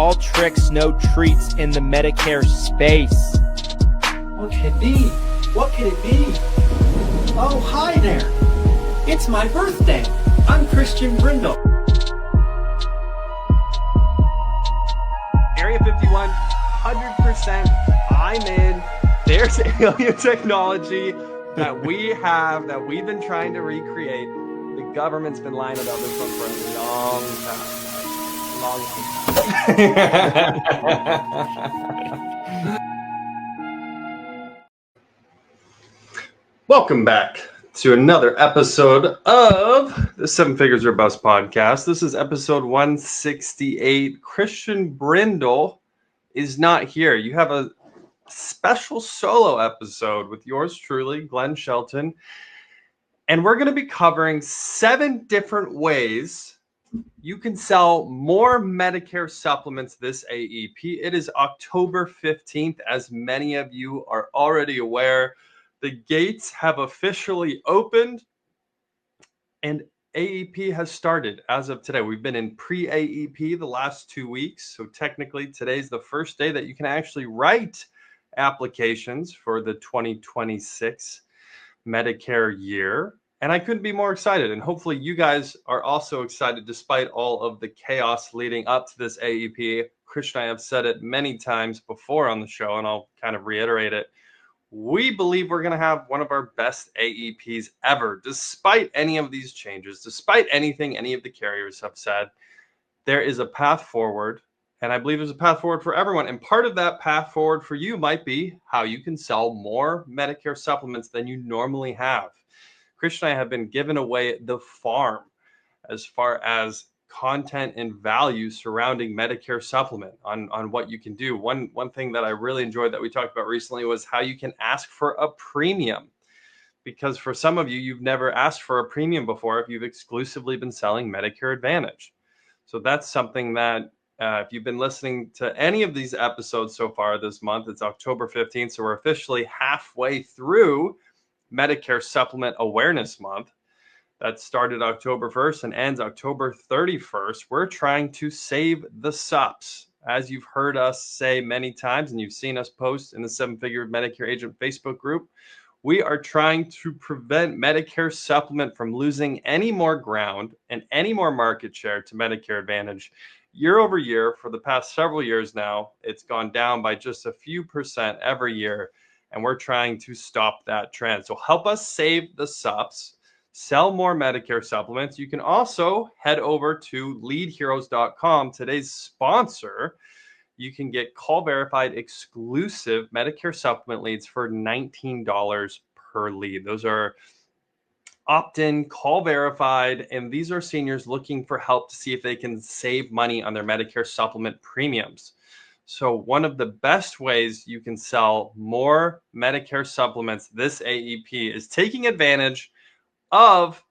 All tricks, no treats in the Medicare space. What could it be? What could it be? Oh, hi there. It's my birthday. I'm Christian Brindle. Area 51, 100%. I'm in. There's alien technology that we've been trying to recreate. The government's been lying about this one for a long time. Welcome back to another episode of the Seven Figures or Bust podcast. This is episode 168. Christian Brindle is not here. You have a special solo episode with yours truly, Glenn Shelton. And we're going to be covering 7 different ways you can sell more Medicare supplements this AEP. It is October 15th, as many of you are already aware. The gates have officially opened and AEP has started as of today. We've been in pre-AEP the last 2 weeks. So technically today's the first day that you can actually write applications for the 2026 Medicare year. And I couldn't be more excited. And hopefully you guys are also excited despite all of the chaos leading up to this AEP. Christian and I have said it many times before on the show, and I'll kind of reiterate it. We believe we're going to have one of our best AEPs ever, despite any of these changes, despite anything any of the carriers have said. There is a path forward, and I believe there's a path forward for everyone. And part of that path forward for you might be how you can sell more Medicare supplements than you normally have. Christian and I have been giving away the farm as far as content and value surrounding Medicare supplement on what you can do. One thing that I really enjoyed that we talked about recently was how you can ask for a premium. Because for some of you, you've never asked for a premium before if you've exclusively been selling Medicare Advantage. So that's something that if you've been listening to any of these episodes so far this month, it's October 15th. So we're officially halfway through Medicare Supplement Awareness Month. That started October 1st and ends October 31st. We're trying to save the SUPs. As you've heard us say many times, and you've seen us post in the Seven Figure Medicare Agent Facebook group, we are trying to prevent Medicare Supplement from losing any more ground and any more market share to Medicare Advantage. Year over year, for the past several years now, it's gone down by just a few percent every year. And we're trying to stop that trend. So help us save the SUPs, sell more Medicare supplements. You can also head over to leadheroes.com, today's sponsor. You can get call verified exclusive Medicare supplement leads for $19 per lead. Those are opt-in, call verified, and these are seniors looking for help to see if they can save money on their Medicare supplement premiums. So one of the best ways you can sell more Medicare supplements this AEP is taking advantage of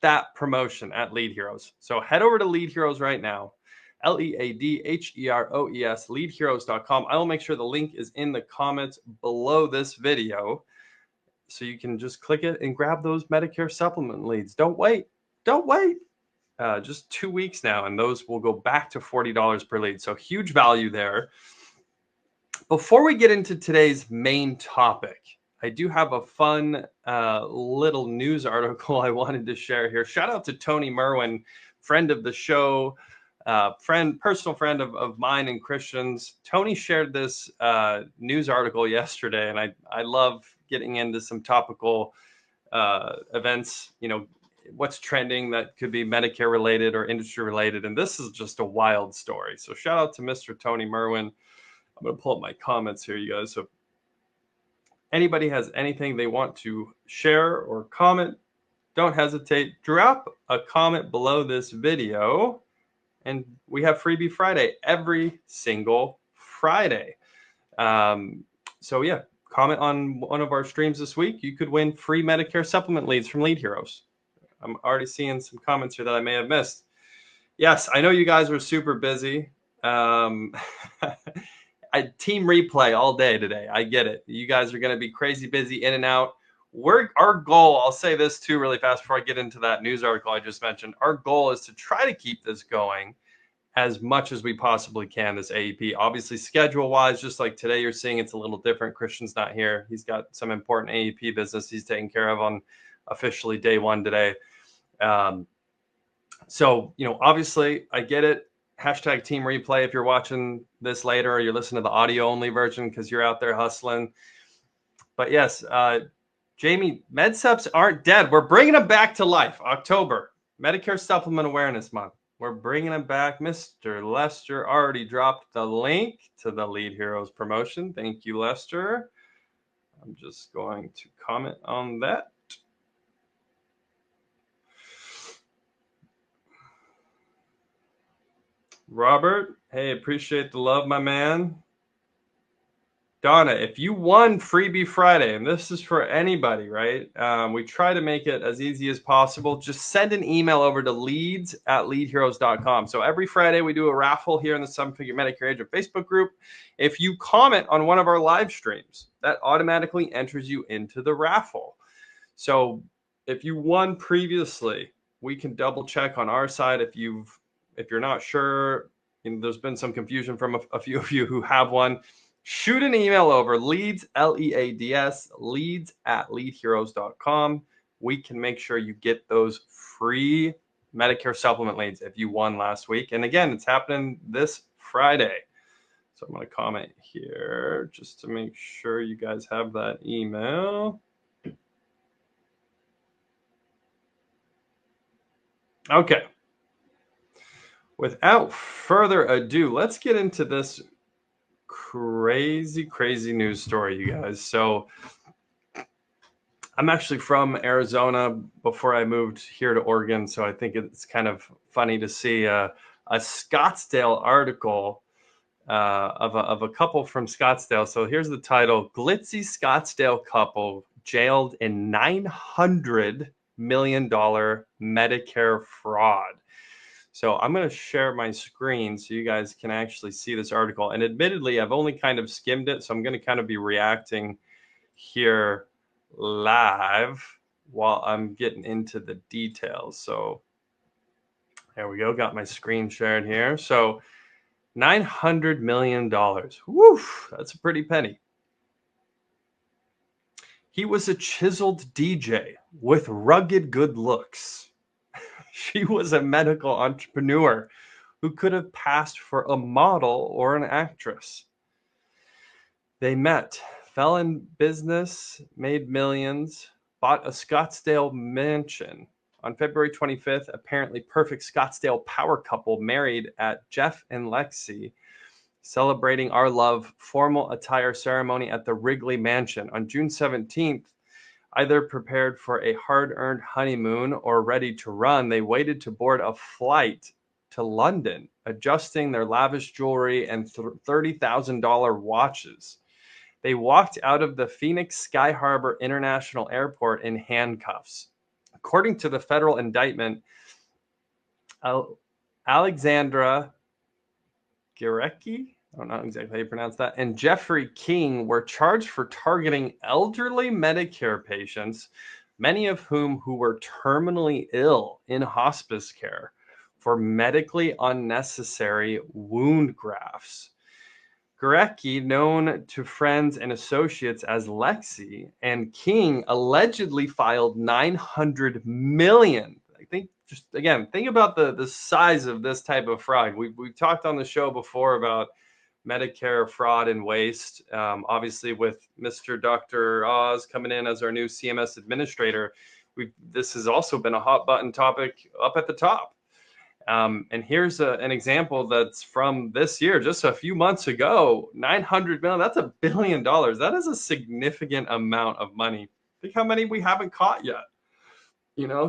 that promotion at Lead Heroes. So head over to Lead Heroes right now, LEADHEROES, leadheroes.com. I will make sure the link is in the comments below this video so you can just click it and grab those Medicare supplement leads. Don't wait. Just 2 weeks now, and those will go back to $40 per lead. So huge value there. Before we get into today's main topic, I do have a fun little news article I wanted to share here. Shout out to Tony Merwin, friend of the show, personal friend of mine and Christian's. Tony shared this news article yesterday, and I love getting into some topical events, what's trending that could be Medicare related or industry related. And this is just a wild story. So shout out to Mr. Tony Merwin. I'm going to pull up my comments here, you guys. So anybody has anything they want to share or comment, don't hesitate. Drop a comment below this video. And we have Freebie Friday every single Friday. So yeah, comment on one of our streams this week. You could win free Medicare supplement leads from Lead Heroes. I'm already seeing some comments here that I may have missed. Yes, I know you guys were super busy. Team replay all day today. I get it. You guys are going to be crazy busy in and out. Our goal, I'll say this too really fast before I get into that news article I just mentioned. Our goal is to try to keep this going as much as we possibly can this AEP. Obviously, schedule-wise, just like today, you're seeing it's a little different. Christian's not here. He's got some important AEP business he's taking care of on officially day one today. So, obviously, I get it. Hashtag team replay if you're watching this later or you're listening to the audio-only version because you're out there hustling. But yes, Jamie, MedSups aren't dead. We're bringing them back to life. October, Medicare Supplement Awareness Month. We're bringing them back. Mr. Lester already dropped the link to the Lead Heroes promotion. Thank you, Lester. I'm just going to comment on that. Robert, hey, appreciate the love, my man. Donna, if you won Freebie Friday, and this is for anybody, right? We try to make it as easy as possible. Just send an email over to leads@leadheroes.com. So every Friday we do a raffle here in the Seven Figure Medicare Agent Facebook group. If you comment on one of our live streams, that automatically enters you into the raffle. So if you won previously, we can double check on our side. If you're not sure, there's been some confusion from a few of you who have won. Shoot an email over, leads, L-E-A-D-S, leads@leadheroes.com. We can make sure you get those free Medicare supplement leads if you won last week. And again, it's happening this Friday. So I'm going to comment here just to make sure you guys have that email. Okay. Without further ado, let's get into this crazy news story, you guys. So I'm actually from Arizona before I moved here to Oregon, so I think it's kind of funny to see a Scottsdale article of a couple from Scottsdale. So here's the title: Glitzy Scottsdale couple jailed in $900 million Medicare fraud. So I'm going to share my screen so you guys can actually see this article. And admittedly, I've only kind of skimmed it, so I'm going to kind of be reacting here live while I'm getting into the details. So there we go. Got my screen shared here. So $900 million. Woof, that's a pretty penny. He was a chiseled DJ with rugged good looks. She was a medical entrepreneur who could have passed for a model or an actress. They met, fell in business, made millions, bought a Scottsdale mansion. On February 25th, apparently perfect Scottsdale power couple married at Jeff and Lexi, celebrating our love formal attire ceremony at the Wrigley Mansion. On June 17th, either prepared for a hard-earned honeymoon or ready to run, they waited to board a flight to London, adjusting their lavish jewelry and $30,000 watches. They walked out of the Phoenix Sky Harbor International Airport in handcuffs. According to the federal indictment, Alexandra Girecki, I don't know exactly how you pronounce that, and Jeffrey King were charged for targeting elderly Medicare patients, many of whom who were terminally ill in hospice care, for medically unnecessary wound grafts. Gurecki, known to friends and associates as Lexi, and King allegedly filed $900 million. I think, just again, think about the size of this type of fraud. We've talked on the show before about Medicare fraud and waste. Obviously, with Mr. Dr. Oz coming in as our new CMS administrator, this has also been a hot button topic up at the top. And here's an example that's from this year, just a few months ago. $900 million, that's $1 billion. That is a significant amount of money. Think how many we haven't caught yet.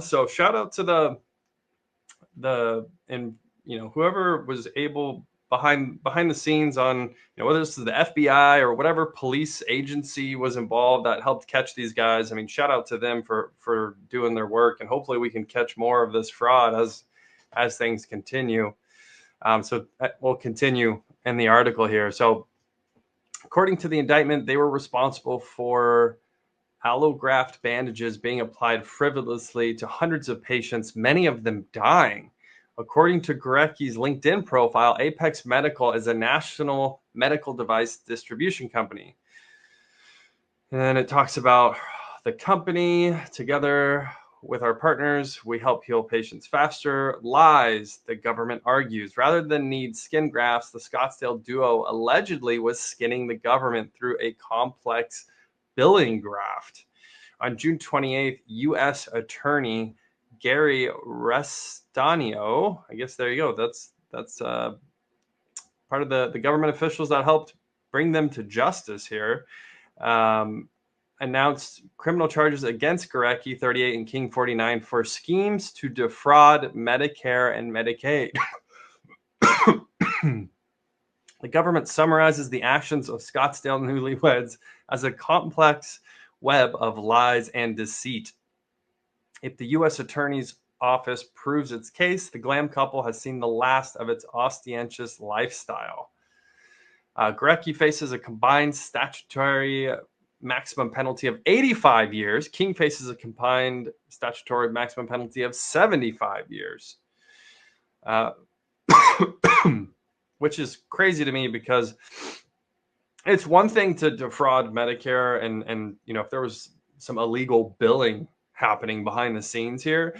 So shout out to whoever was able behind the scenes on, whether this is the FBI or whatever police agency was involved that helped catch these guys. I mean, shout out to them for doing their work, and hopefully we can catch more of this fraud as things continue. So we'll continue in the article here. So according to the indictment, they were responsible for allograft bandages being applied frivolously to hundreds of patients, many of them dying. According to Gurecki's LinkedIn profile, Apex Medical is a national medical device distribution company. And it talks about the company. Together with our partners, we help heal patients faster. Lies, the government argues. Rather than need skin grafts, the Scottsdale duo allegedly was skinning the government through a complex billing graft. On June 28th, U.S. Attorney Gary Restanio, I guess there you go. That's part of the government officials that helped bring them to justice here. Announced criminal charges against Gurecki, 38, and King, 49, for schemes to defraud Medicare and Medicaid. The government summarizes the actions of Scottsdale newlyweds as a complex web of lies and deceit. If the U.S. Attorney's Office proves its case, the glam couple has seen the last of its ostentatious lifestyle. Gurecki faces a combined statutory maximum penalty of 85 years. King faces a combined statutory maximum penalty of 75 years. Which is crazy to me because it's one thing to defraud Medicare and if there was some illegal billing happening behind the scenes here,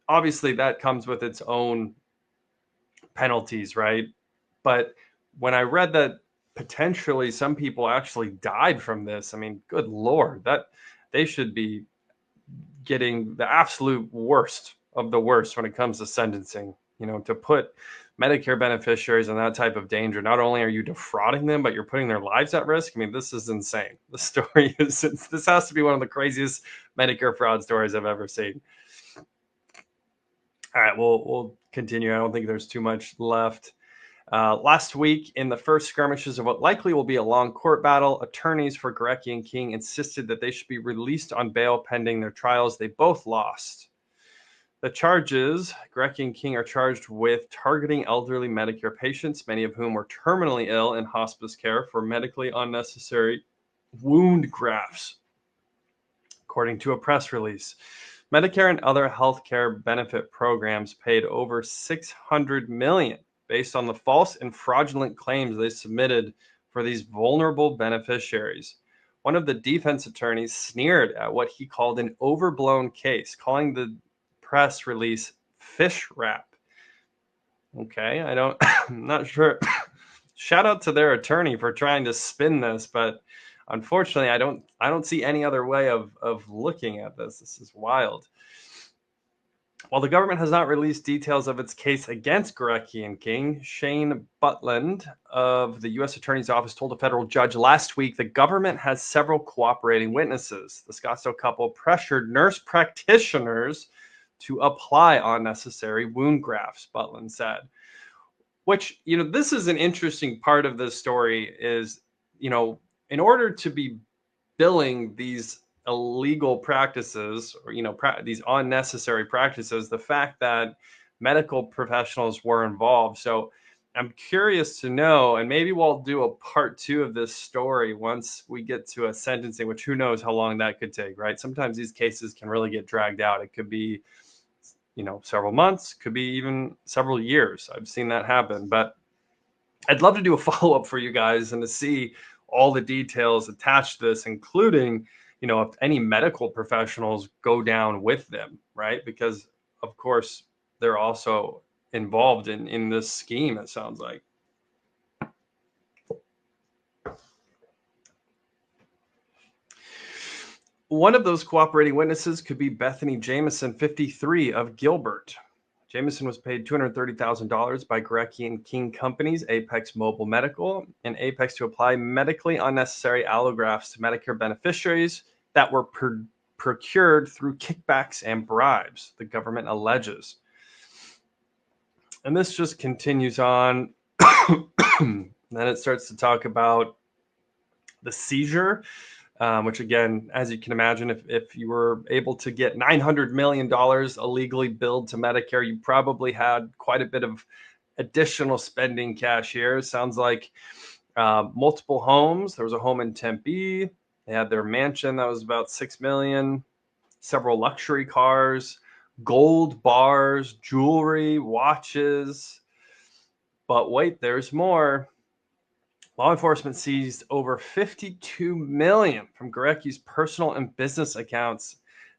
obviously that comes with its own penalties, right? But when I read that potentially some people actually died from this, I mean, good Lord, that they should be getting the absolute worst of the worst when it comes to sentencing. To put Medicare beneficiaries in that type of danger, not only are you defrauding them, but you're putting their lives at risk. I mean, this is insane. The story is, this has to be one of the craziest Medicare fraud stories I've ever seen. All right, we'll continue. I don't think there's too much left. Last week, in the first skirmishes of what likely will be a long court battle, attorneys for Gurecki and King insisted that they should be released on bail pending their trials. They both lost. The charges, Gurecki and King are charged with targeting elderly Medicare patients, many of whom were terminally ill in hospice care, for medically unnecessary wound grafts, according to a press release. Medicare and other healthcare benefit programs paid over $600 million based on the false and fraudulent claims they submitted for these vulnerable beneficiaries. One of the defense attorneys sneered at what he called an overblown case, calling the press release fish wrap. Okay, I'm not sure. Shout out to their attorney for trying to spin this, but unfortunately, I don't see any other way of looking at this. This is wild. While the government has not released details of its case against Gurecki and King, Shane Butland of the U.S. Attorney's Office told a federal judge last week the government has several cooperating witnesses. The Scottsdale couple pressured nurse practitioners to apply unnecessary wound grafts, Butland said. Which, this is an interesting part of this story is, in order to be billing these illegal practices or, these unnecessary practices, the fact that medical professionals were involved. So I'm curious to know, and maybe we'll do a part 2 of this story once we get to a sentencing, which who knows how long that could take, right? Sometimes these cases can really get dragged out. It could be, several months, could be even several years. I've seen that happen, but I'd love to do a follow-up for you guys and to see all the details attached to this, including, if any medical professionals go down with them, right? Because of course they're also involved in this scheme, it sounds like. One of those cooperating witnesses could be Bethany Jameson, 53, of Gilbert. Jameson was paid $230,000 by Gurecki and King companies, Apex Mobile Medical, and Apex to apply medically unnecessary allografts to Medicare beneficiaries that were procured through kickbacks and bribes, the government alleges. And this just continues on. Then it starts to talk about the seizure, which again, as you can imagine, if you were able to get $900 million illegally billed to Medicare, you probably had quite a bit of additional spending cash here. It sounds like multiple homes. There was a home in Tempe. They had their mansion that was about $6 million, several luxury cars, gold bars, jewelry, watches. But wait, there's more. Law enforcement seized over $52 million from Garecki's personal and business accounts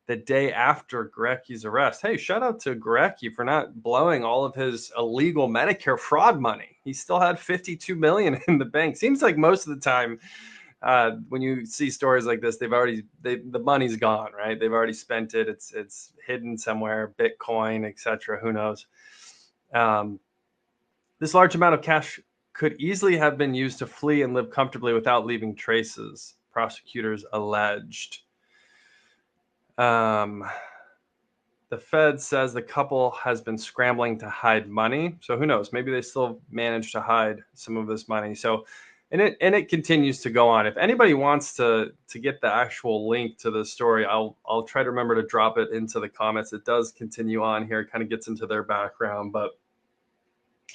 the day after Garecki's arrest. Hey, shout out to Garecki for not blowing all of his illegal Medicare fraud money. He still had $52 million in the bank. Seems like most of the time when you see stories like this, the money's gone, right? They've already spent it. It's hidden somewhere, Bitcoin, etc. Who knows? This large amount of cash could easily have been used to flee and live comfortably without leaving traces, prosecutors alleged. The Fed says the couple has been scrambling to hide money. So who knows? Maybe they still managed to hide some of this money. So, and it continues to go on. If anybody wants to get the actual link to the story, I'll try to remember to drop it into the comments. It does continue on here. It kind of gets into their background, but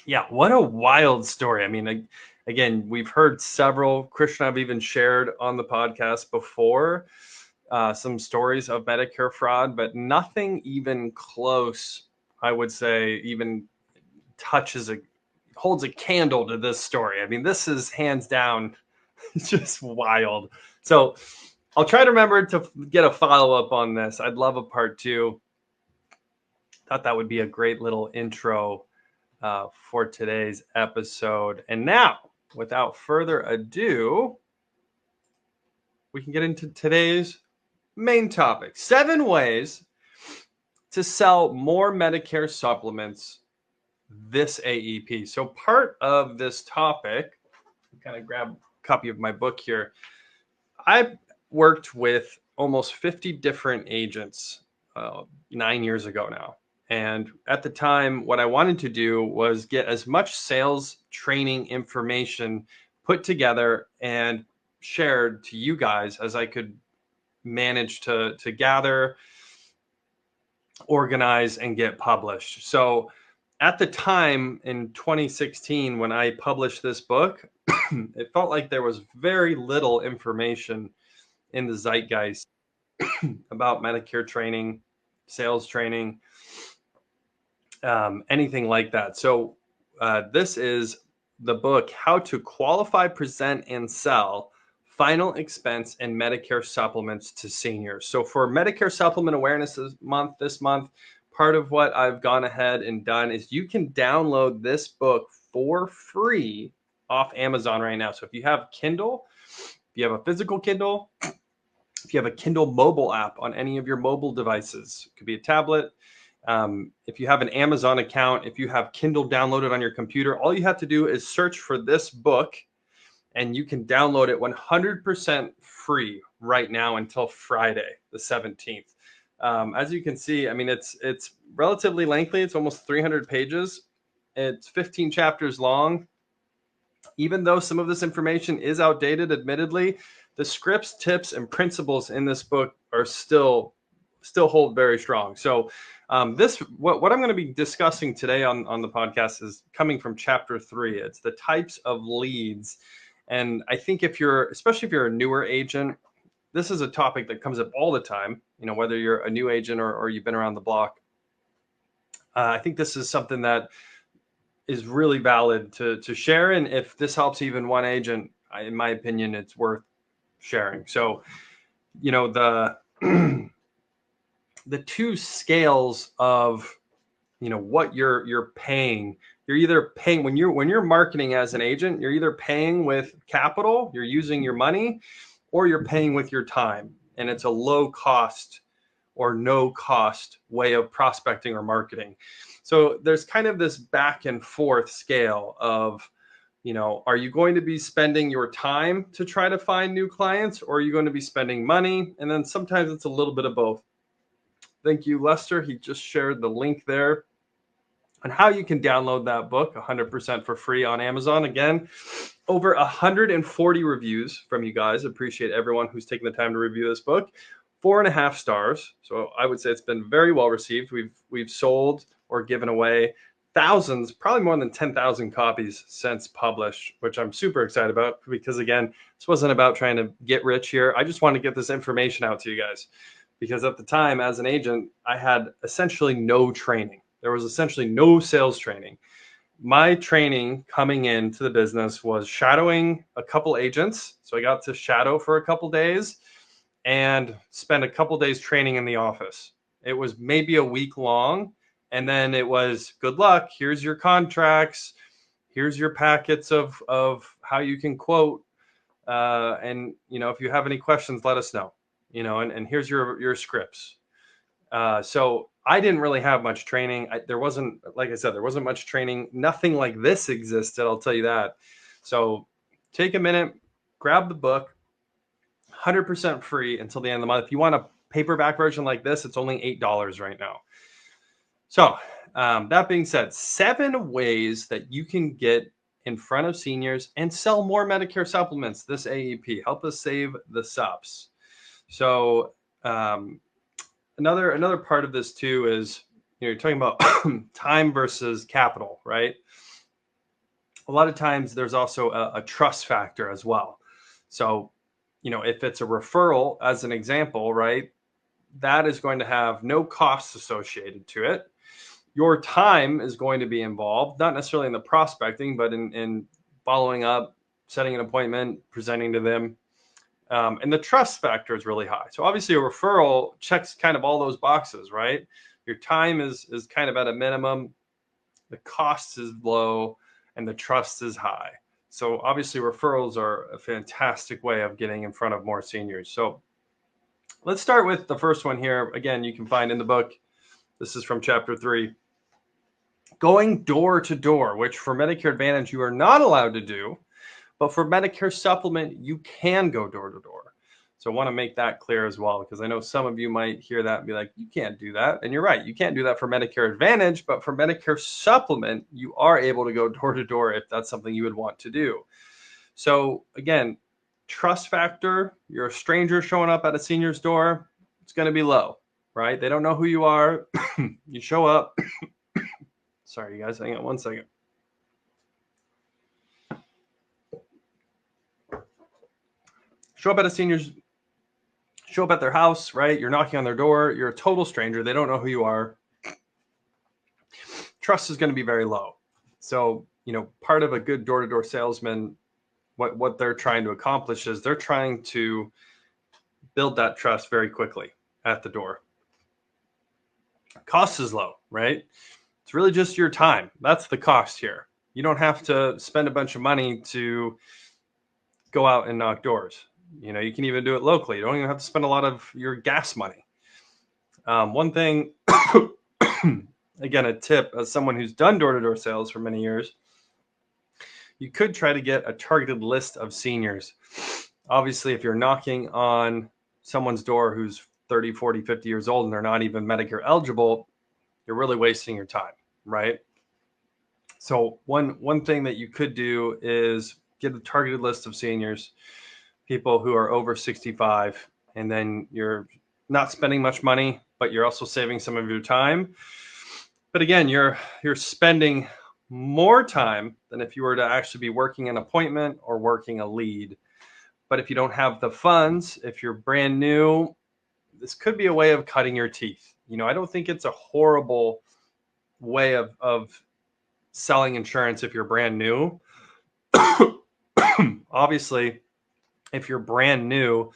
yeah, what a wild story. I mean, again, we've heard several. Christian, I've even shared on the podcast before some stories of Medicare fraud, but nothing even close, I would say, even holds a candle to this story. I mean, this is hands down just wild. So I'll try to remember to get a follow-up on this. I'd love a part 2. Thought that would be a great little intro for today's episode. And now, without further ado, we can get into today's main topic: 7 ways to sell more Medicare supplements this AEP. So part of this topic, kind of grab a copy of my book here. I've worked with almost 50 different agents 9 years ago now. And at the time, what I wanted to do was get as much sales training information put together and shared to you guys as I could manage to gather, organize, and get published. So at the time in 2016, when I published this book, it felt like there was very little information in the zeitgeist about Medicare training, sales training, anything like that. So this is the book, How to Qualify, Present, and Sell Final Expense and Medicare Supplements to Seniors. So for Medicare Supplement Awareness Month, this month, part of what I've gone ahead and done is you can download this book for free off Amazon right now. So if you have Kindle, if you have a physical Kindle, if you have a Kindle mobile app on any of your mobile devices, it could be a tablet. If you have an Amazon account, if you have Kindle downloaded on your computer, all you have to do is search for this book and you can download it 100% free right now until Friday, the 17th. As you can see, I mean, it's relatively lengthy. It's almost 300 pages. It's 15 chapters long. Even though some of this information is outdated, admittedly, the scripts, tips, and principles in this book are still hold very strong. So what I'm going to be discussing today on the podcast is coming from chapter 3. It's the types of leads. And I think especially if you're a newer agent, this is a topic that comes up all the time, whether you're a new agent or you've been around the block. I think this is something that is really valid to share. And if this helps even one agent, in my opinion, it's worth sharing. So, the two scales of, what you're paying. You're either paying when you're marketing as an agent, you're either paying with capital, you're using your money, or you're paying with your time. And it's a low cost or no cost way of prospecting or marketing. So there's kind of this back and forth scale of, are you going to be spending your time to try to find new clients, or are you going to be spending money? And then sometimes it's a little bit of both. Thank you, Lester. He just shared the link there on how you can download that book 100% for free on Amazon. Again, over 140 reviews from you guys. Appreciate everyone who's taken the time to review this book. 4.5 stars. So I would say it's been very well received. We've sold or given away thousands, probably more than 10,000 copies since published, which I'm super excited about because, again, this wasn't about trying to get rich here. I just want to get this information out to you guys. because at the time as an agent, I had essentially no training. There was essentially no sales training. My training coming into the business was shadowing a couple agents. So I got to shadow for a couple days and spend a couple days training in the office. It was maybe a week long. And then it was good luck. Here's your contracts. Here's your packets of how you can quote. And, if you have any questions, let us know, and here's your scripts. So I didn't really have much training. There wasn't, like I said, there wasn't much training. Nothing like this existed. I'll tell you that. So take a minute, grab the book, 100% free until the end of the month. If you want a paperback version like this, it's only $8 right now. So that being said, 7 ways that you can get in front of seniors and sell more Medicare supplements. This AEP, help us save the subs. So another part of this too is, you're talking about time versus capital, right? A lot of times there's also a trust factor as well. So, if it's a referral, as an example, right, that is going to have no costs associated to it. Your time is going to be involved, not necessarily in the prospecting, but in following up, setting an appointment, presenting to them. And the trust factor is really high. So obviously a referral checks kind of all those boxes, right? Your time is kind of at a minimum, the cost is low, and the trust is high. So obviously referrals are a fantastic way of getting in front of more seniors. So let's start with the first one here. Again, you can find in the book. This is from chapter 3. Going door to door, which for Medicare Advantage you are not allowed to do, but for Medicare Supplement you can go door to door. So I want to make that clear as well, because I know some of you might hear that and be like, you can't do that. And you're right, you can't do that for Medicare Advantage, but for Medicare Supplement, you are able to go door to door if that's something you would want to do. So again, trust factor, you're a stranger showing up at a senior's door, it's going to be low, right? They don't know who you are. You show up. Sorry, you guys, hang on one second. Show up at their house, right? You're knocking on their door. You're a total stranger. They don't know who you are. Trust is going to be very low. So, part of a good door-to-door salesman, what they're trying to accomplish is they're trying to build that trust very quickly at the door. Cost is low, right? It's really just your time. That's the cost here. You don't have to spend a bunch of money to go out and knock doors. You can even do it locally. You don't even have to spend a lot of your gas money. One thing, again, a tip as someone who's done door-to-door sales for many years, you could try to get a targeted list of seniors. Obviously, if you're knocking on someone's door who's 30, 40, 50 years old and they're not even Medicare eligible, you're really wasting your time, right? So one thing that you could do is get a targeted list of seniors, people who are over 65, and then you're not spending much money, but you're also saving some of your time. But again, you're spending more time than if you were to actually be working an appointment or working a lead. But if you don't have the funds, if you're brand new, this could be a way of cutting your teeth. I don't think it's a horrible way of selling insurance if you're brand new. Obviously, if you're brand new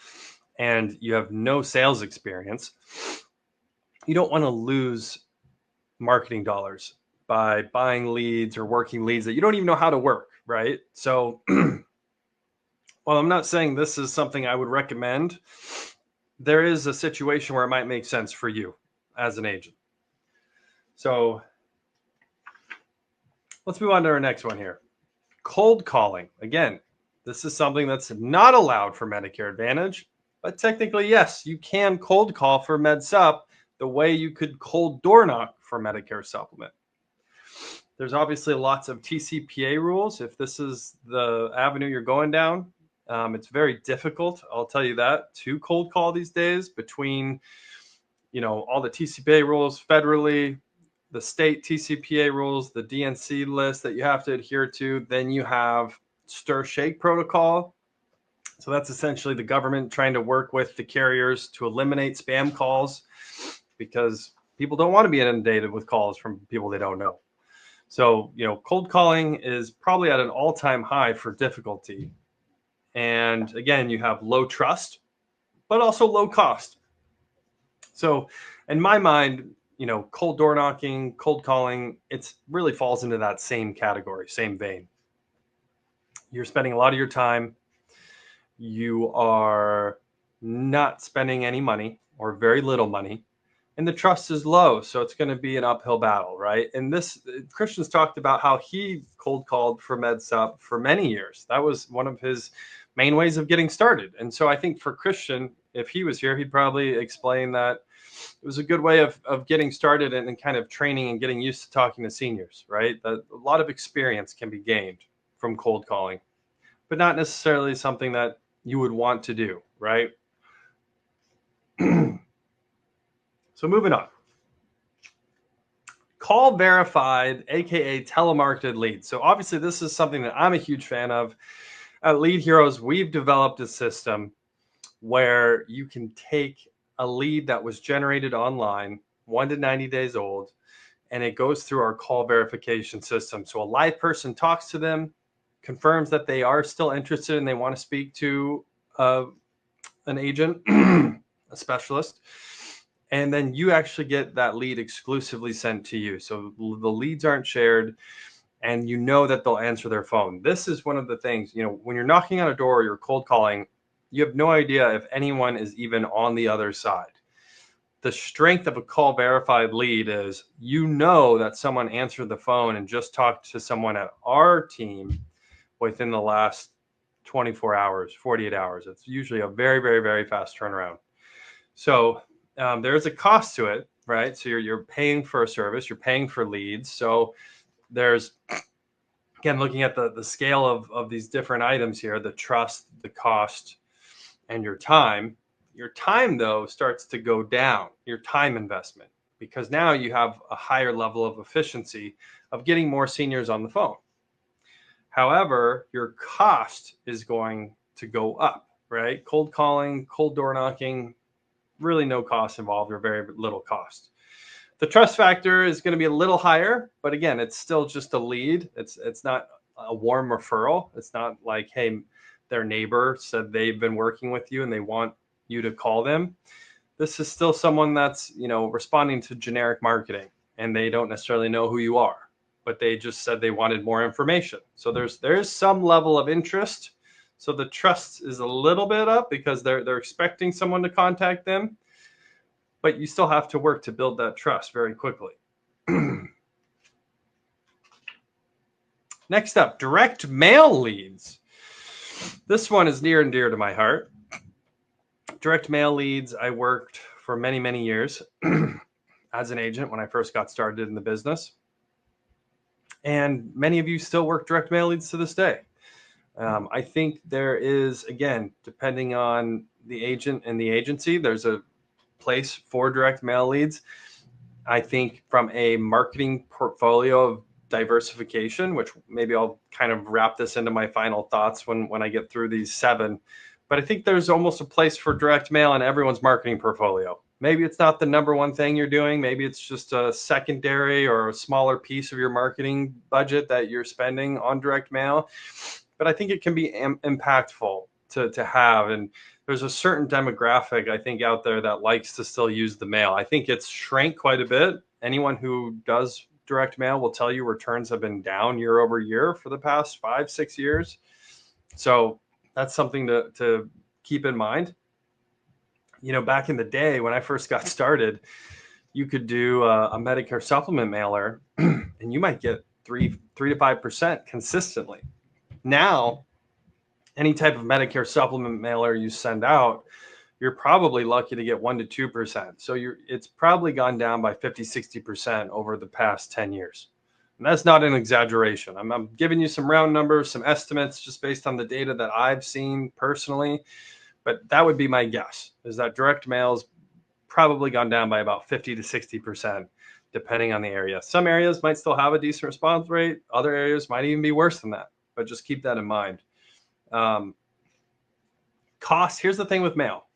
and you have no sales experience, you don't want to lose marketing dollars by buying leads or working leads that you don't even know how to work, right? So, while I'm not saying this is something I would recommend, there is a situation where it might make sense for you as an agent. So let's move on to our next one here. Cold calling. Again, this is something that's not allowed for Medicare Advantage, but technically, yes, you can cold call for MedSup the way you could cold door knock for Medicare Supplement. There's obviously lots of TCPA rules. If this is the avenue you're going down, it's very difficult, I'll tell you that, to cold call these days between, all the TCPA rules federally, the state TCPA rules, the DNC list that you have to adhere to. Then you have stir shake protocol. So that's essentially the government trying to work with the carriers to eliminate spam calls, because people don't want to be inundated with calls from people they don't know. So, cold calling is probably at an all-time high for difficulty. And again, you have low trust, but also low cost. So in my mind, cold door knocking, cold calling, it's really falls into that same category, same vein. You're spending a lot of your time. You are not spending any money or very little money, and the trust is low. So it's going to be an uphill battle, right? And Christian's talked about how he cold called for MedSup for many years. That was one of his main ways of getting started. And so I think for Christian, if he was here, he'd probably explain that it was a good way of getting started and kind of training and getting used to talking to seniors, right? That a lot of experience can be gained from cold calling, but not necessarily something that you would want to do, right? So moving on. Call verified, aka telemarketed leads. So obviously this is something that I'm a huge fan of. At Lead Heroes, we've developed a system where you can take a lead that was generated online, 1 to 90 days old, and it goes through our call verification system. So a live person talks to them, confirms that they are still interested and they want to speak to an agent, a specialist, and then you actually get that lead exclusively sent to you. So the leads aren't shared, and you know that they'll answer their phone. This is one of the things, when you're knocking on a door or you're cold calling, you have no idea if anyone is even on the other side. The strength of a call verified lead is that someone answered the phone and just talked to someone at our team within the last 24 hours, 48 hours. It's usually a very, very, very fast turnaround. So there's a cost to it, right? So you're paying for a service, you're paying for leads. So there's, again, looking at the scale of these different items here, the trust, the cost, and your time. Your time, though, starts to go down, your time investment, because now you have a higher level of efficiency of getting more seniors on the phone. However, your cost is going to go up, right? Cold calling, cold door knocking, really no cost involved or very little cost. The trust factor is going to be a little higher, but again, it's still just a lead. It's not a warm referral. It's not like, hey, their neighbor said they've been working with you and they want you to call them. This is still someone that's, responding to generic marketing, and they don't necessarily know who you are, but they just said they wanted more information. So there's some level of interest. So the trust is a little bit up because they're expecting someone to contact them, but you still have to work to build that trust very quickly. Next up, direct mail leads. This one is near and dear to my heart. Direct mail leads, I worked for many, many years as an agent when I first got started in the business. And many of you still work direct mail leads to this day. I think there is, again, depending on the agent and the agency, there's a place for direct mail leads. I think from a marketing portfolio of diversification, which maybe I'll kind of wrap this into my final thoughts when I get through these 7. But I think there's almost a place for direct mail in everyone's marketing portfolio. Maybe it's not the number one thing you're doing. Maybe it's just a secondary or a smaller piece of your marketing budget that you're spending on direct mail. But I think it can be impactful to have. And there's a certain demographic, I think, out there that likes to still use the mail. I think it's shrank quite a bit. Anyone who does direct mail will tell you returns have been down year over year for the past 5-6 years. So that's something to keep in mind. Back in the day when I first got started, you could do a Medicare supplement mailer and you might get 3 to 5% consistently. Now, any type of Medicare supplement mailer you send out, you're probably lucky to get 1 to 2%. So it's probably gone down by 50-60% over the past 10 years. And that's not an exaggeration. I'm giving you some round numbers, some estimates just based on the data that I've seen personally. But that would be my guess, is that direct mail's probably gone down by about 50 to 60%, depending on the area. Some areas might still have a decent response rate. Other areas might even be worse than that. But just keep that in mind. Cost, here's the thing with mail.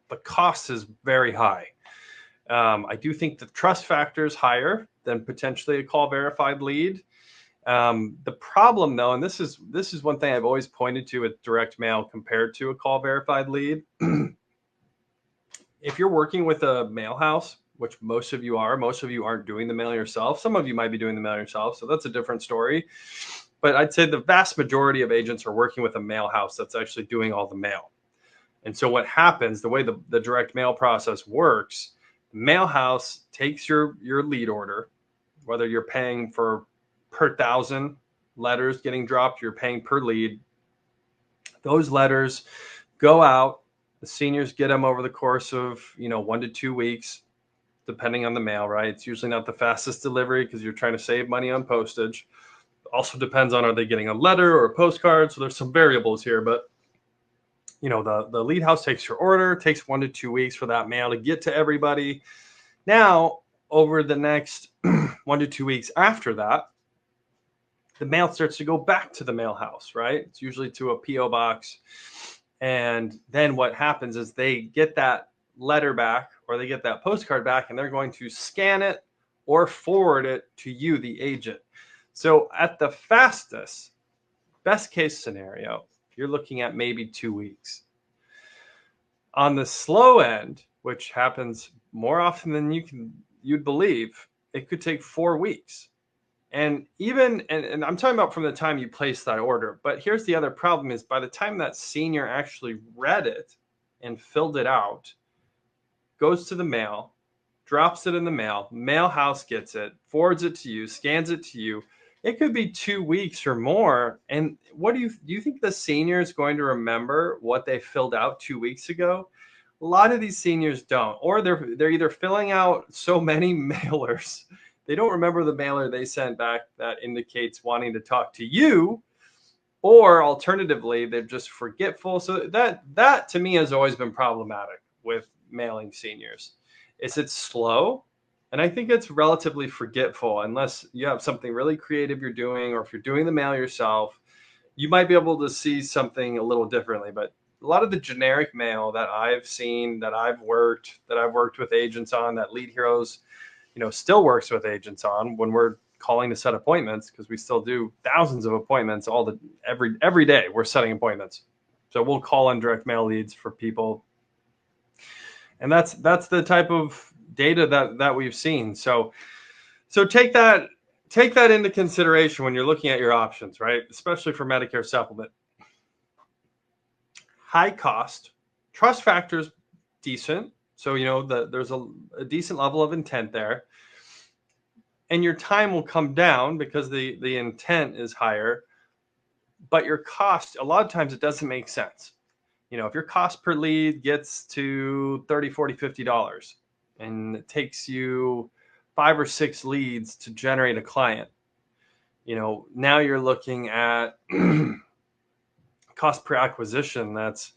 The cost is very high. I do think the trust factor is higher than potentially a call verified lead. The problem though, and this is one thing I've always pointed to with direct mail compared to a call verified lead. If you're working with a mail house, which most of you aren't doing the mail yourself. Some of you might be doing the mail yourself, so that's a different story. But I'd say the vast majority of agents are working with a mail house that's actually doing all the mail. And so what happens, the way the direct mail process works, the mail house takes your lead order, whether you're paying for per 1,000 letters getting dropped, you're paying per lead. Those letters go out. The seniors get them over the course of 1 to 2 weeks, depending on the mail, right? It's usually not the fastest delivery because you're trying to save money on postage. Also depends on, are they getting a letter or a postcard? So there's some variables here, but the lead house takes your order, takes 1 to 2 weeks for that mail to get to everybody. Now, over the next 1 to 2 weeks after that, the mail starts to go back to the mail house, right? It's usually to a PO box. And then what happens is they get that letter back or they get that postcard back, and they're going to scan it or forward it to you, the agent. So at the fastest, best case scenario, you're looking at maybe 2 weeks. On the slow end, which happens more often than you'd believe, it could take 4 weeks. And and I'm talking about from the time you place that order. But here's the other problem is by the time that senior actually read it and filled it out, goes to the mail, drops it in the mail house gets it, forwards it to you, scans it to you. It could be 2 weeks or more. And what do you think the senior is going to remember what they filled out 2 weeks ago? A lot of these seniors don't, or they're either filling out so many mailers, they don't remember the mailer they sent back that indicates wanting to talk to you, or alternatively, they're just forgetful. So that to me has always been problematic with mailing seniors. Is it's slow? And I think it's relatively forgetful unless you have something really creative you're doing, or if you're doing the mail yourself, you might be able to see something a little differently. But a lot of the generic mail that I've seen, that I've worked with agents on, that Lead Heroes, still works with agents on when we're calling to set appointments, because we still do thousands of appointments every day. We're setting appointments. So we'll call in direct mail leads for people. And that's the type of data that we've seen. So take that into consideration when you're looking at your options, right? Especially for Medicare Supplement. High cost, trust factors decent. So, there's a decent level of intent there. And your time will come down because the intent is higher. But your cost, a lot of times it doesn't make sense. If your cost per lead gets to $30, $40, $50, and it takes you 5 or 6 leads to generate a client, now you're looking at cost per acquisition that's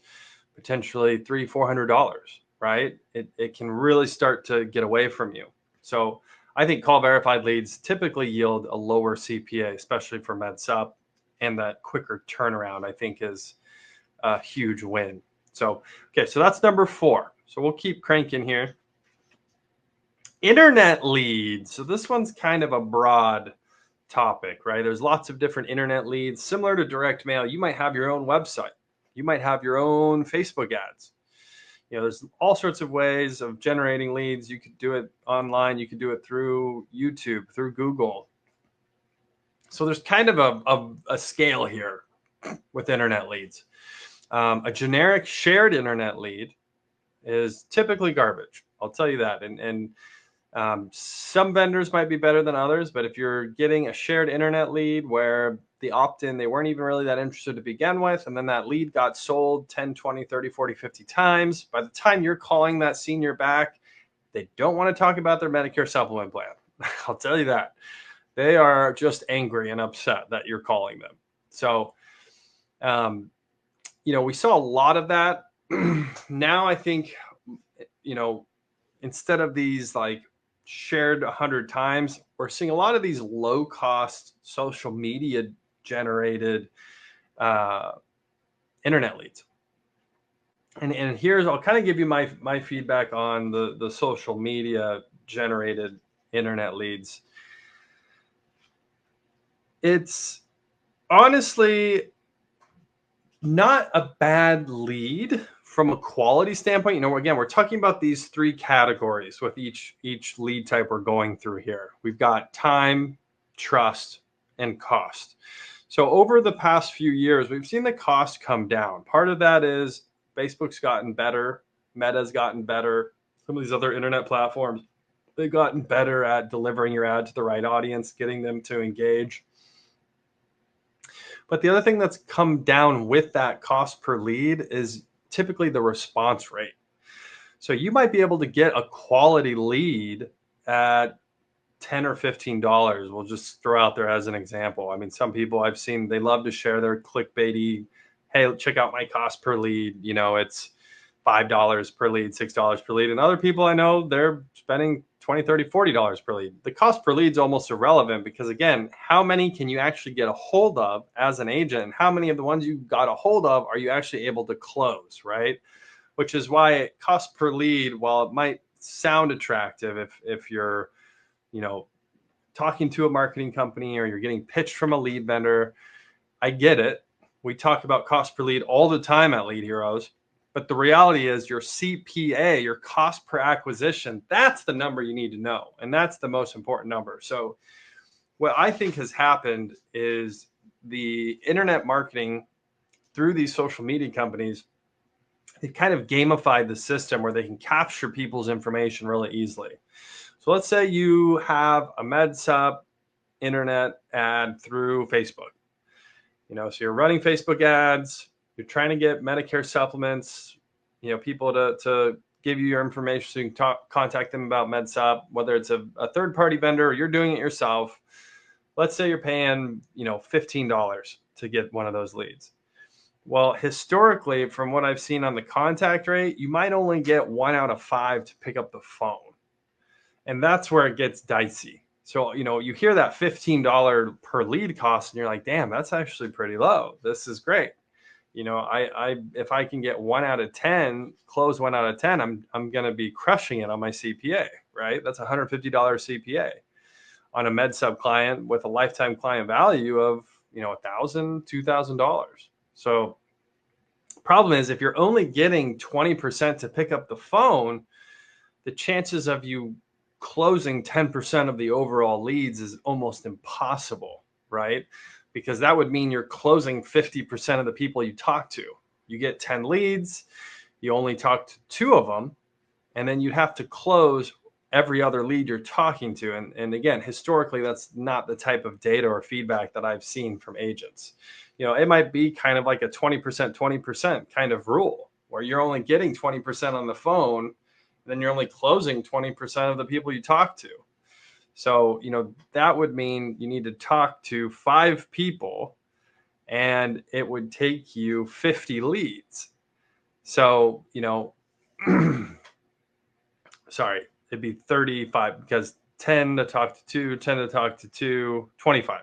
potentially $300, $400, right? It can really start to get away from you. So I think call verified leads typically yield a lower CPA, especially for Med Supp, and that quicker turnaround I think is a huge win. So that's number 4. So we'll keep cranking here. Internet leads. So this one's kind of a broad topic, right? There's lots of different internet leads. Similar to direct mail, you might have your own website. You might have your own Facebook ads. There's all sorts of ways of generating leads. You could do it online. You could do it through YouTube, through Google. So there's kind of a scale here with internet leads. A generic shared internet lead is typically garbage. I'll tell you that. And some vendors might be better than others, but if you're getting a shared internet lead where the opt-in, they weren't even really that interested to begin with, and then that lead got sold 10, 20, 30, 40, 50 times, by the time you're calling that senior back, they don't want to talk about their Medicare Supplement plan. I'll tell you that. They are just angry and upset that you're calling them. So, we saw a lot of that. Now I think, instead of these like shared 100 times, we're seeing a lot of these low cost social media generated internet leads. And here's, I'll kind of give you my feedback on the social media generated internet leads. It's honestly not a bad lead from a quality standpoint. Again, we're talking about these three categories with each lead type we're going through here. We've got time, trust, and cost. So over the past few years, we've seen the cost come down. Part of that is Facebook's gotten better, Meta's gotten better, some of these other internet platforms, they've gotten better at delivering your ad to the right audience, getting them to engage. But the other thing that's come down with that cost per lead is typically the response rate. So you might be able to get a quality lead at $10 or $15. We'll just throw out there as an example. I mean, some people I've seen, they love to share their clickbaity, hey, check out my cost per lead. It's $5 per lead, $6 per lead. And other people I know, they're spending $20, $30, $40 per lead. The cost per lead is almost irrelevant because, again, how many can you actually get a hold of as an agent? And how many of the ones you got a hold of are you actually able to close, right? Which is why cost per lead, while it might sound attractive if you're, talking to a marketing company or you're getting pitched from a lead vendor, I get it. We talk about cost per lead all the time at Lead Heroes. But the reality is your CPA, your cost per acquisition, that's the number you need to know. And that's the most important number. So what I think has happened is the internet marketing through these social media companies, they've kind of gamified the system where they can capture people's information really easily. So let's say you have a MedSup internet ad through Facebook. So you're running Facebook ads, you're trying to get Medicare supplements, people to give you your information so you can contact them about MedSup, whether it's a third-party vendor or you're doing it yourself. Let's say you're paying, $15 to get one of those leads. Well, historically, from what I've seen on the contact rate, you might only get 1 out of 5 to pick up the phone. And that's where it gets dicey. So, you hear that $15 per lead cost and you're like, damn, that's actually pretty low. This is great. If I can get 1 out of 10, close 1 out of 10, I'm going to be crushing it on my CPA, right? That's $150 CPA on a MedSub client with a lifetime client value of, $1,000, $2,000. So problem is if you're only getting 20% to pick up the phone, the chances of you closing 10% of the overall leads is almost impossible, right? Because that would mean you're closing 50% of the people you talk to. You get 10 leads, you only talk to 2 of them, and then you'd have to close every other lead you're talking to. And again, historically, that's not the type of data or feedback that I've seen from agents. It might be kind of like a 20% kind of rule where you're only getting 20% on the phone, then you're only closing 20% of the people you talk to. So, that would mean you need to talk to 5 people and it would take you 50 leads. So, sorry, it'd be 35 because 10 to talk to 2, 10 to talk to 2, 25.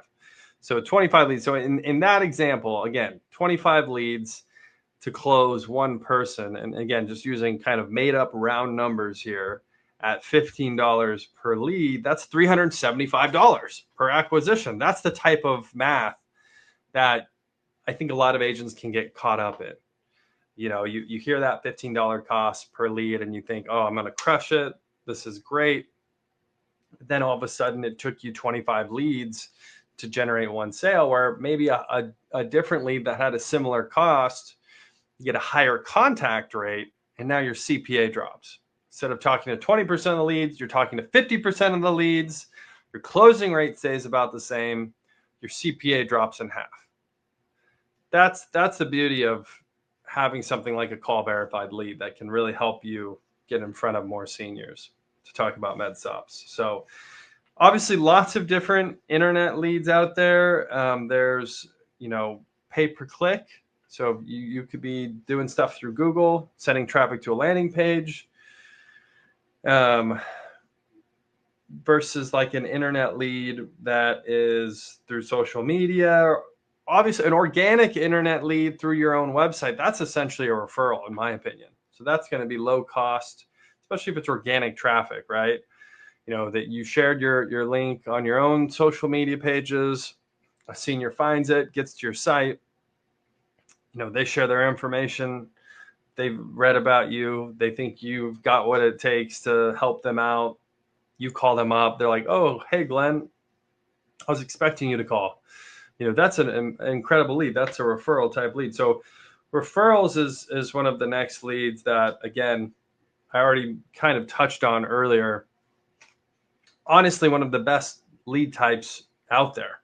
So 25 leads. So in that example, again, 25 leads to close 1 person. And again, just using kind of made up round numbers here at $15 per lead, that's $375 per acquisition. That's the type of math that I think a lot of agents can get caught up in. You hear that $15 cost per lead and you think, oh, I'm going to crush it. This is great. Then all of a sudden it took you 25 leads to generate 1 sale, where maybe a different lead that had a similar cost, you get a higher contact rate, and now your CPA drops. Instead of talking to 20% of the leads, you're talking to 50% of the leads. Your closing rate stays about the same. Your CPA drops in half. That's the beauty of having something like a call verified lead that can really help you get in front of more seniors to talk about MedSups. So obviously lots of different internet leads out there. There's, pay per click. So you could be doing stuff through Google, sending traffic to a landing page, versus like an internet lead that is through social media. obviously an organic internet lead through your own website, that's essentially a referral, in my opinion. So that's going to be low cost, especially if it's organic traffic, right? You know, that you shared your link on your own social media pages. A senior finds it, gets to your site. You know, they share their information. They've read about you. They think you've got what it takes to help them out. You call them up. They're like, oh, hey, Glenn, I was expecting you to call. You know, that's an incredible lead. That's a referral type lead. So referrals is one of the next leads that, again, I already kind of touched on earlier. Honestly, one of the best lead types out there.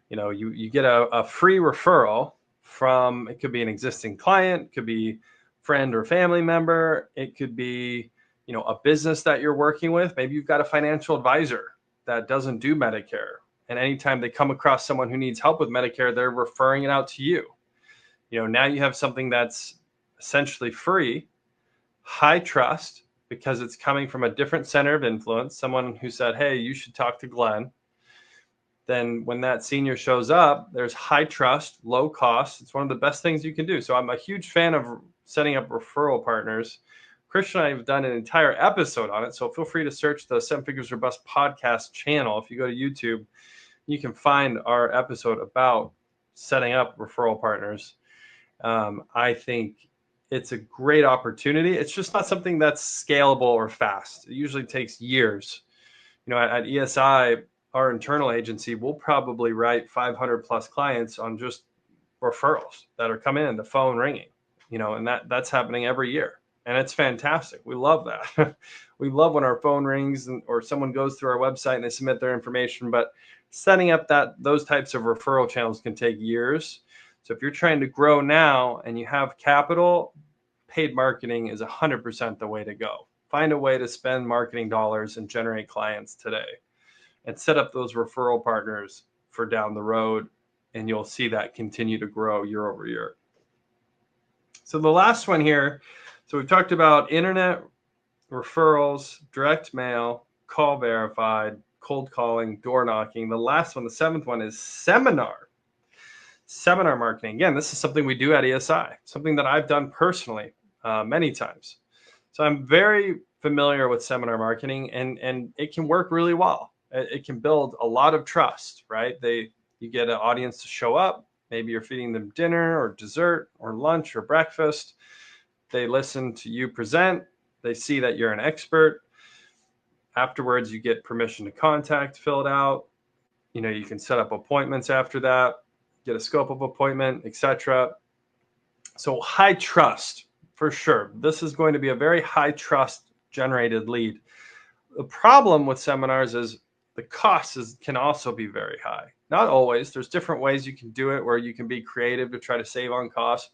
You know, you get a free referral from, it could be an existing client, it could be friend or family member, it could be, you know, a business that you're working with. Maybe you've got a financial advisor that doesn't do Medicare. And anytime they come across someone who needs help with Medicare, they're referring it out to you. You know, now you have something that's essentially free, high trust, because it's coming from a different center of influence, someone who said, hey, you should talk to Glenn. Then when that senior shows up, there's high trust, low cost. It's one of the best things you can do. So I'm a huge fan of setting up referral partners. Christian and I have done an entire episode on it. So feel free to search the Seven Figures or Bust podcast channel. If you go to YouTube, you can find our episode about setting up referral partners. I think it's a great opportunity. It's just not something that's scalable or fast. It usually takes years. You know, at ESI, our internal agency will probably write 500 plus clients on just referrals that are coming in, the phone ringing, you know, and that's happening every year. And it's fantastic. We love that. We love when our phone rings or someone goes through our website and they submit their information, but setting up those types of referral channels can take years. So if you're trying to grow now and you have capital, paid marketing is 100% the way to go. Find a way to spend marketing dollars and generate clients today and set up those referral partners for down the road. And you'll see that continue to grow year over year. So the last one here, so we've talked about internet referrals, direct mail, call verified, cold calling, door knocking. The last one, the seventh one, is seminar marketing. Again, this is something we do at ESI, something that I've done personally many times. So I'm very familiar with seminar marketing, and it can work really well. It can build a lot of trust, right? You get an audience to show up. Maybe you're feeding them dinner or dessert or lunch or breakfast. They listen to you present. They see that you're an expert. Afterwards, you get permission to contact filled out. You know, you can set up appointments after that, get a scope of appointment, etc. So high trust, for sure. This is going to be a very high trust generated lead. The problem with seminars is the costs can also be very high. Not always. There's different ways you can do it where you can be creative to try to save on costs.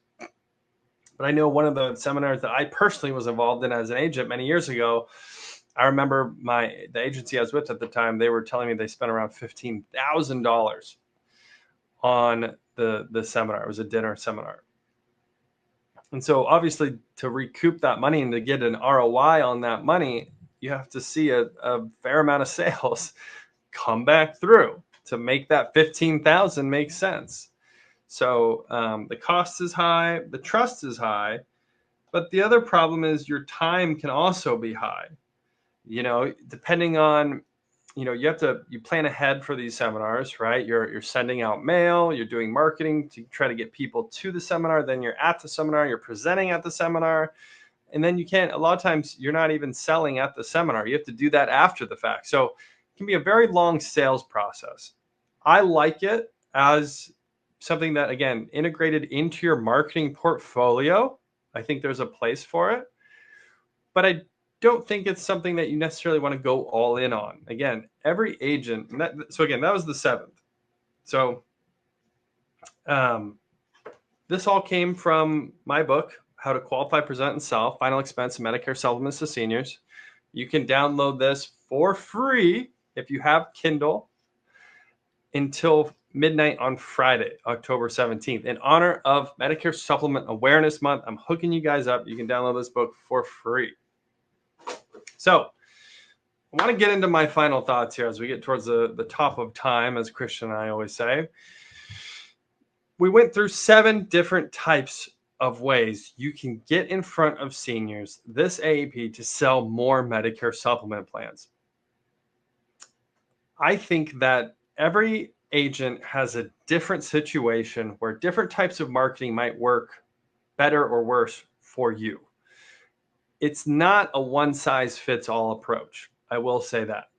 But I know one of the seminars that I personally was involved in as an agent many years ago, I remember the agency I was with at the time, they were telling me they spent around $15,000 on the seminar. It was a dinner seminar. And so obviously to recoup that money and to get an ROI on that money, you have to see a fair amount of sales come back through to make that $15,000 make sense. So the cost is high, the trust is high, but the other problem is your time can also be high. You know, depending on, you know, you plan ahead for these seminars, right? You're sending out mail, you're doing marketing to try to get people to the seminar. Then you're at the seminar, you're presenting at the seminar. And then a lot of times you're not even selling at the seminar. You have to do that after the fact. So it can be a very long sales process. I like it as something that, again, integrated into your marketing portfolio. I think there's a place for it, but I don't think it's something that you necessarily want to go all in on. Again, every agent, so again, that was the seventh. So this all came from my book, How to Qualify, Present, and Sell, Final Expense of Medicare Supplements to Seniors. You can download this for free if you have Kindle until midnight on Friday, October 17th. In honor of Medicare Supplement Awareness Month, I'm hooking you guys up. You can download this book for free. So I want to get into my final thoughts here as we get towards the top of time, as Christian and I always say. we went through 7 different types of ways you can get in front of seniors this AEP to sell more Medicare supplement plans. I think that every agent has a different situation where different types of marketing might work better or worse for you. It's not a one-size-fits-all approach. I will say that.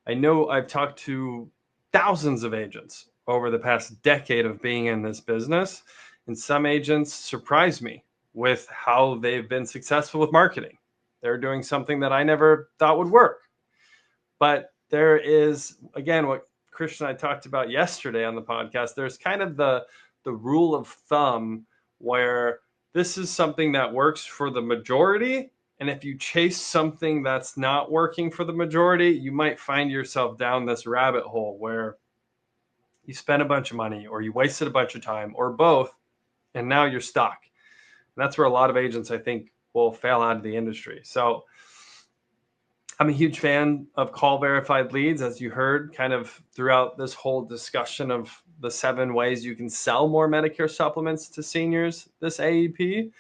I know I've talked to thousands of agents over the past decade of being in this business, and some agents surprise me with how they've been successful with marketing. They're doing something that I never thought would work. But there is, again, what Christian and I talked about yesterday on the podcast, there's kind of the rule of thumb where this is something that works for the majority. And if you chase something that's not working for the majority, you might find yourself down this rabbit hole where you spent a bunch of money or you wasted a bunch of time or both, and now you're stuck. And that's where a lot of agents, I think, will fail out of the industry. So I'm a huge fan of call verified leads, as you heard kind of throughout this whole discussion of the 7 ways you can sell more Medicare supplements to seniors this AEP.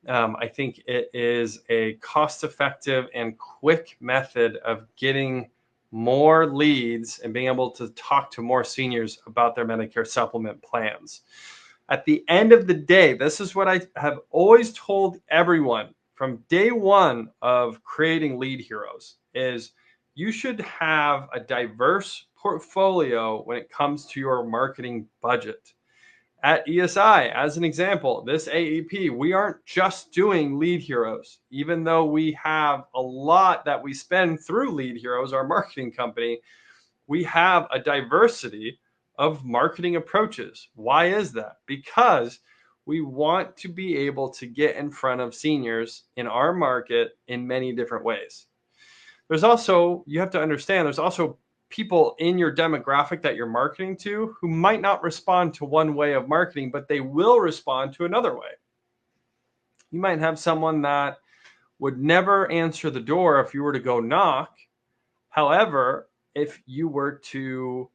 I think it is a cost-effective and quick method of getting more leads and being able to talk to more seniors about their Medicare supplement plans. At the end of the day, this is what I have always told everyone from day one of creating Lead Heroes is you should have a diverse portfolio when it comes to your marketing budget. At ESI, as an example, this AEP, we aren't just doing Lead Heroes, even though we have a lot that we spend through Lead Heroes, our marketing company. We have a diversity of marketing approaches. Why is that? Because we want to be able to get in front of seniors in our market in many different ways. There's also, you have to understand, there's also people in your demographic that you're marketing to who might not respond to one way of marketing, but they will respond to another way. You might have someone that would never answer the door if you were to go knock. However, if you were to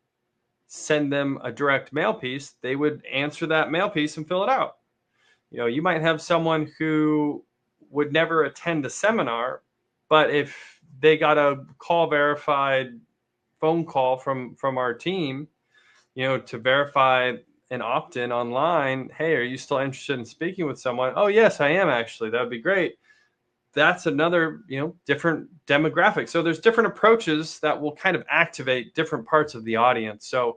send them a direct mail piece, they would answer that mail piece and fill it out. You know, you might have someone who would never attend a seminar, but if they got a call verified phone call from our team, you know, to verify an opt-in online, hey, are you still interested in speaking with someone? Oh, yes, I am actually. That would be great. That's another, you know, different demographic. So there's different approaches that will kind of activate different parts of the audience. So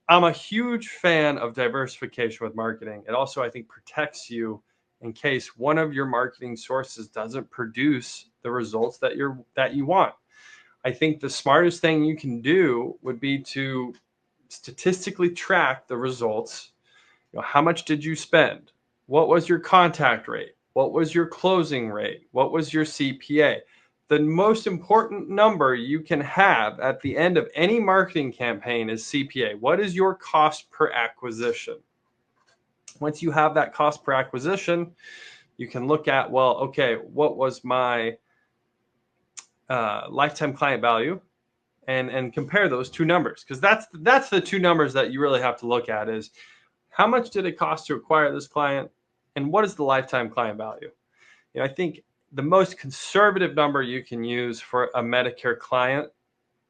I'm a huge fan of diversification with marketing. It also, I think, protects you in case one of your marketing sources doesn't produce the results that you want. I think the smartest thing you can do would be to statistically track the results. You know, how much did you spend? What was your contact rate? What was your closing rate? What was your CPA? The most important number you can have at the end of any marketing campaign is CPA. What is your cost per acquisition? Once you have that cost per acquisition, you can look at, well, okay, what was my lifetime client value, and compare those 2 numbers, because that's the 2 numbers that you really have to look at is how much did it cost to acquire this client and what is the lifetime client value. You know, I think the most conservative number you can use for a Medicare client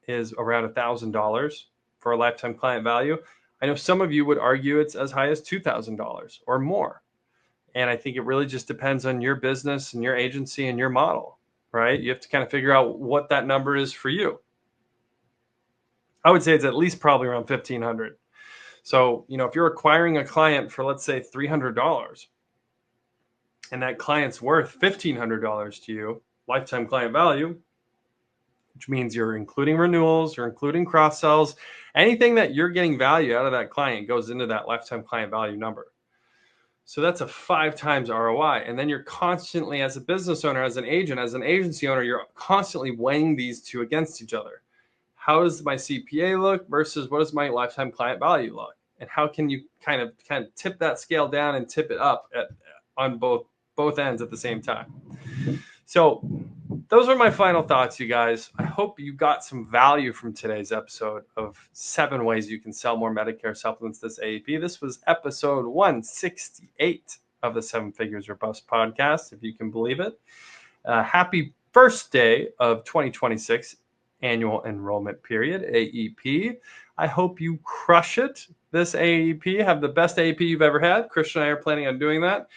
is around $1,000 for a lifetime client value. I know some of you would argue it's as high as $2,000 or more, and I think it really just depends on your business and your agency and your model. Right? You have to kind of figure out what that number is for you. I would say it's at least probably around $1,500. So, you know, if you're acquiring a client for, let's say, $300 and that client's worth $1,500 to you, lifetime client value, which means you're including renewals, you're including cross sells, anything that you're getting value out of that client goes into that lifetime client value number. So that's a 5 times ROI. And then you're constantly, as a business owner, as an agent, as an agency owner, you're constantly weighing these 2 against each other. How does my CPA look versus what does my lifetime client value look? And how can you kind of tip that scale down and tip it up on both ends at the same time? So those are my final thoughts, you guys. I hope you got some value from today's episode of 7 ways you can sell more Medicare supplements this AEP. This was episode 168 of the 7 Figures or Bust podcast, if you can believe it. Happy first day of 2026 annual enrollment period, AEP. I hope you crush it this AEP. Have the best AEP you've ever had. Christian and I are planning on doing that.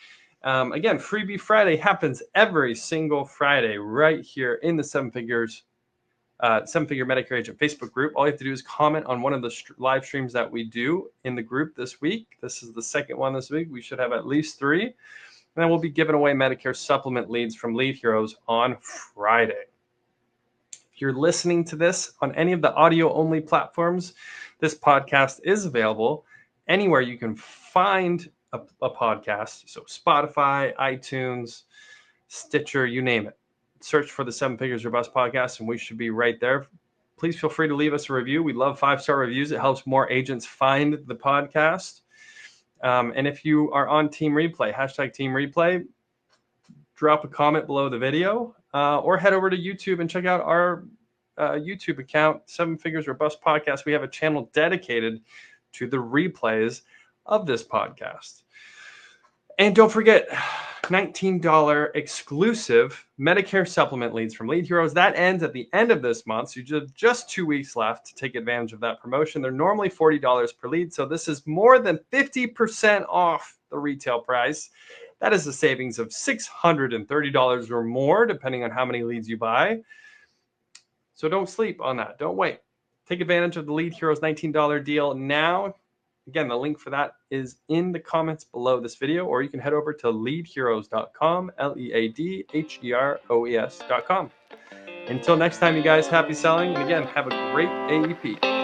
Again, Freebie Friday happens every single Friday right here in the 7 Figure Medicare Agent Facebook group. All you have to do is comment on one of the live streams that we do in the group this week. This is the second one this week. We should have at least 3. And then we'll be giving away Medicare supplement leads from Lead Heroes on Friday. If you're listening to this on any of the audio-only platforms, this podcast is available anywhere you can find a podcast. So Spotify, iTunes, Stitcher, you name it. Search for the 7 Figures or Bust podcast and we should be right there. Please feel free to leave us a review. We love 5-star reviews. It helps more agents find the podcast. And if you are on Team Replay, hashtag Team Replay, drop a comment below the video or head over to YouTube and check out our YouTube account, 7 Figures or Bust podcast. We have a channel dedicated to the replays of this podcast. And don't forget, $19 exclusive Medicare supplement leads from Lead Heroes. That ends at the end of this month. So you have just 2 weeks left to take advantage of that promotion. They're normally $40 per lead. So this is more than 50% off the retail price. That is a savings of $630 or more, depending on how many leads you buy. So don't sleep on that. Don't wait. Take advantage of the Lead Heroes $19 deal now. Again, the link for that is in the comments below this video, or you can head over to leadheroes.com, leadheroes.com. Until next time, you guys, happy selling. And again, have a great AEP.